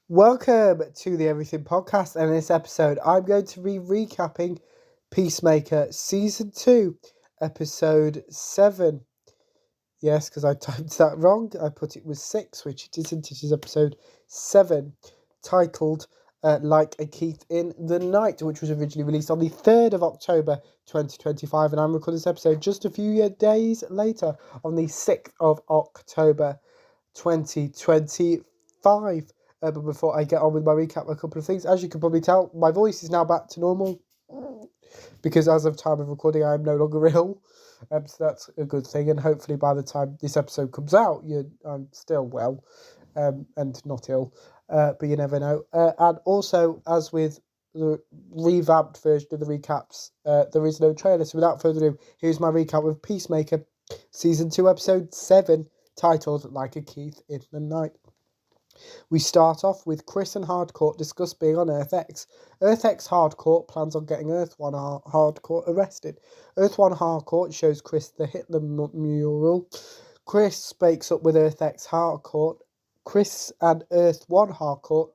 Welcome to the Everything Podcast, and in this episode, I'm going to be recapping Peacemaker Season 2, Episode 7. Yes, because I typed that wrong. I put it was 6, which it isn't. It is Episode 7, titled Like a Keith in the Night, which was originally released on the 3rd of October 2025, and I'm recording this episode just a few days later, on the 6th of October 2025. But before I get on with my recap, a couple of things. As you can probably tell, my voice is now back to normal because as of time of recording, I am no longer ill. So that's a good thing, and hopefully by the time this episode comes out, I'm still well and not ill. But you never know. And also, as with the revamped version of the recaps, there is no trailer. So without further ado, here's my recap of Peacemaker Season 2, Episode 7, titled Like a Keith in the Night. We start off with Chris and Hardcourt discuss being on Earth X. Earth X Hardcourt plans on getting Earth 1 Hardcourt arrested. Earth 1 Hardcourt shows Chris the Hitler mural. Chris speaks up with Earth X Hardcourt. Chris and Earth 1 Hardcourt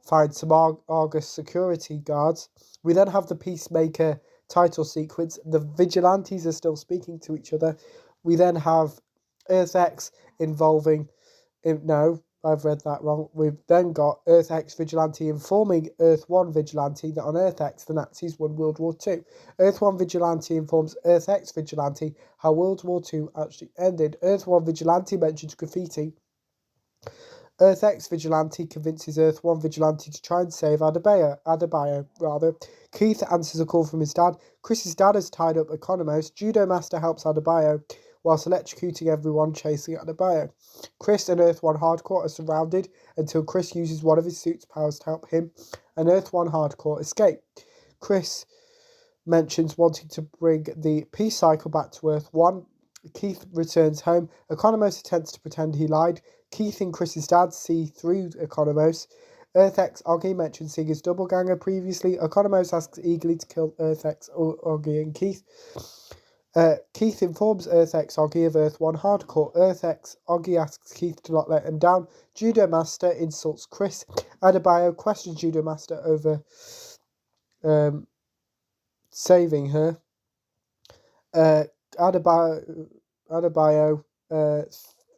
find some Argus security guards. We then have the Peacemaker title sequence. The vigilantes are still speaking to each other. We then have Earth X involving... No, I've read that wrong. We've then got Earth X Vigilante informing Earth 1 Vigilante that on Earth X the Nazis won World War II. Earth 1 Vigilante informs Earth X Vigilante how World War II actually ended. Earth 1 Vigilante mentions graffiti. Earth X Vigilante convinces Earth 1 Vigilante to try and save Adebayo. Keith answers a call from his dad. Chris's dad has tied up Economos. Judo Master helps Adebayo whilst electrocuting everyone chasing Adebayo. Chris and Earth 1 Hardcourt are surrounded until Chris uses one of his suit's powers to help him and Earth 1 Hardcourt escape. Chris mentions wanting to bring the peace cycle back to Earth 1. Keith returns home. Economos attempts to pretend he lied. Keith and Chris's dad see through Economos. Earth X Oggy mentions seeing his doppelganger previously. Economos asks eagerly to kill Earth X Oggy and Keith. Keith informs Earth X Oggy of Earth 1 Hardcourt. Earth X Oggy asks Keith to not let him down. Judo Master insults Chris. Adebayo questions Judo Master over saving her. Adebayo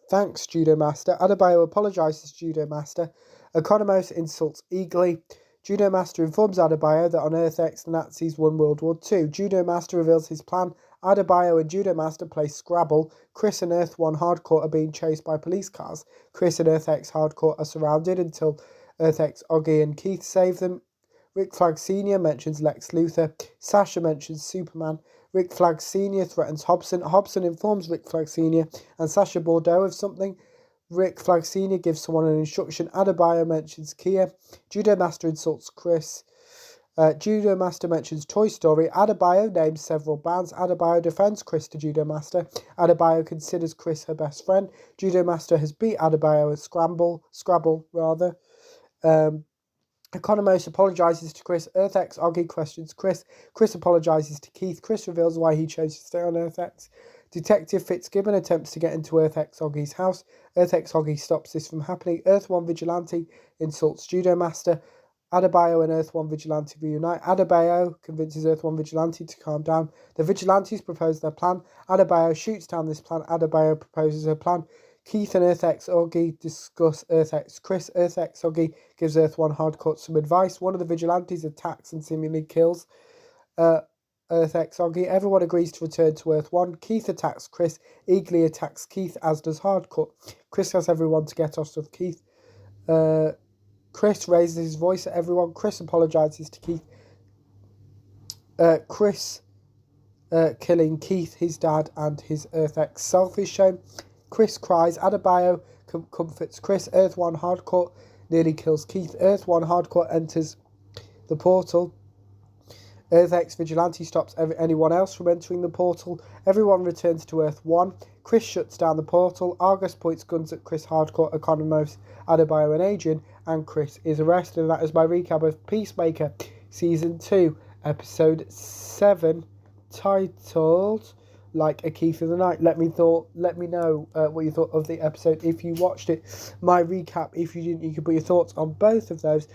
thanks Judo Master. Adebayo apologises to Judo Master. Economos insults eagerly. Judo Master informs Adebayo that on Earth X the Nazis won World War II. Judo Master reveals his plan. Adebayo and Judo Master play Scrabble. Chris and Earth 1 Hardcourt are being chased by police cars. Chris and Earth X Hardcourt are surrounded until Earth X Oggy and Keith save them. Rick Flag Sr. mentions Lex Luthor. Sasha mentions Superman. Rick Flag Sr. threatens Hobson. Hobson informs Rick Flag Sr. and Sasha Bordeaux of something. Rick Flag Sr. gives someone an instruction. Adebayo mentions Kia. Judo Master insults Chris. Judo Master mentions Toy Story. Adebayo names several bands. Adebayo defends Chris to Judo Master. Adebayo considers Chris her best friend. Judo Master has beat Adebayo at Scrabble. Economos apologises to Chris. Earth X Oggy questions Chris. Chris apologises to Keith. Chris reveals why he chose to stay on Earth X. Detective Fitzgibbon attempts to get into Earth X Oggy's house. Earth X Oggy stops this from happening. Earth 1 Vigilante insults Judo Master. Adebayo and Earth 1 Vigilante reunite. Adebayo convinces Earth 1 Vigilante to calm down. The Vigilantes propose their plan. Adebayo shoots down this plan. Adebayo proposes her plan. Keith and Earth X Oggy discuss Earth X Chris. Earth X Oggy gives Earth 1 Hardcourt some advice. One of the Vigilantes attacks and seemingly kills Earth X Oggy. Everyone agrees to return to Earth 1. Keith attacks Chris. Eagerly attacks Keith, as does Hardcourt. Chris has everyone to get off of Keith. Chris raises his voice at everyone. Chris apologises to Keith. Chris killing Keith, his dad, and his Earth X self is shown. Chris cries. Adebayo comforts Chris. Earth 1 Hardcourt nearly kills Keith. Earth 1 Hardcourt enters the portal. Earth X Vigilante stops anyone else from entering the portal. Everyone returns to Earth 1. Chris shuts down the portal. Argus points guns at Chris Hardcourt, Economos, Adebayo and Adrian, and Chris is arrested. And that is my recap of Peacemaker Season 2, Episode 7, titled like a key through the night. Let me know what you thought of the episode if you watched it. My recap, if you didn't, you can put your thoughts on both of those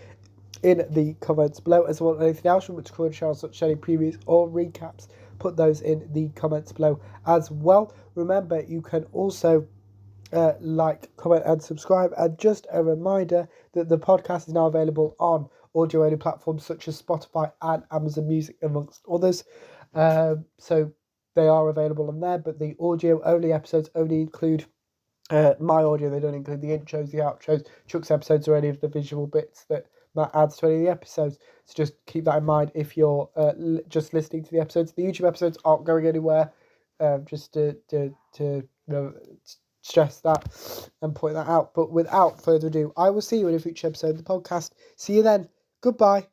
in the comments below, as well as anything else from which could share such any previews or recaps. Put those in the comments below as well. Remember, you can also like, comment, and subscribe. And just a reminder that the podcast is now available on audio-only platforms such as Spotify and Amazon Music, amongst others. So they are available on there, but the audio-only episodes only include my audio. They don't include the intros, the outros, Chuck's episodes, or any of the visual bits that Matt adds to any of the episodes. So just keep that in mind if you're just listening to the episodes. The YouTube episodes aren't going anywhere. Just to stress that and point that out. But without further ado, I will see you in a future episode of the podcast. See you then. Goodbye.